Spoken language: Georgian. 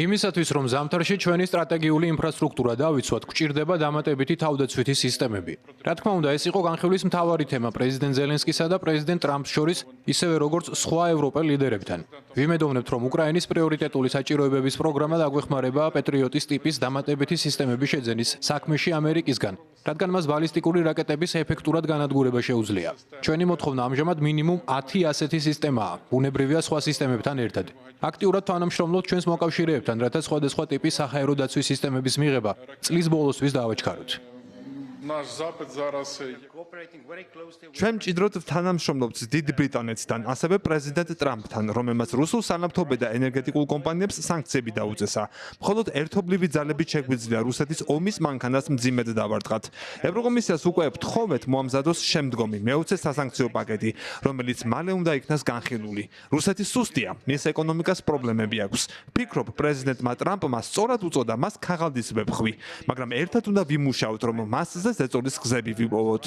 იმისათვის, რომ ზამთარში ჩვენი სტრატეგიული ინფრასტრუქტურა დავიცვათ, გვჭირდება დამატებითი თავდაცვითი სისტემები. Რა თქმა უნდა, ეს იყო განხილვის მთავარი თემა პრეზიდენტ ზელენსკისა და პრეზიდენტ ტრამპს შორის, ისევე როგორც სხვა ევროპელ ლიდერებთან. ვიმედოვნებთ, რომ უკრაინის პრიორიტეტული საჭიროებების პროგრამა დაგვეხმარება პეტრიოტის ტიპის დამატებითი სისტემების შეძენის საქმეში ამერიკისგან, რადგან მას ბალისტიკური რაკეტების ეფექტურად განადგურება შეუძლია. ჩვენი მოთხოვნა ამჟამად მინიმუმ 10 ასეთი სისტემაა, ბუნებრივია სხვა სისტემებთან ერთად. აქტიურად თანამშრომლობთ ჩვენს მოკავშირეებთან, რათა სხვადასხვა ტიპის საჰაერო დაცვის სისტემების მიღება წლის ბოლოსთვის დავაჩქაროთ. ჩვენ მჭიდროდ თანამშრომლობთ დიდ ბრიტანეთთან, ასევე პრეზიდენტ ტრამპთან, რომელმაც რუსულ სანავთობე და ენერგეტიკულ კომპანიებს სანქციები დაუწესა. მხოლოდ ერთობლივი ძალებით შეგვიძლია რუსეთის ომის მანქანას მძიმედ დავარტყათ. ევროკომისიას უკვე ვთხოვეთ მოამზადოს შემდგომი მეოცე სასანქციო პაკეტი, რომელიც მალე უნდა იქნას განხილული. რუსეთი სუსტია, მის ეკონომიკას პრობლემები აქვს. ვფიქრობ, პრეზიდენტმა ტრამპმა სწორად უწოდა მას ქაღალდის ვეფხვი, მაგრამ ერთად უნდა ვიმუშაოთ, რომ მასზე ზეწოლის გზები ვიპოვოთ.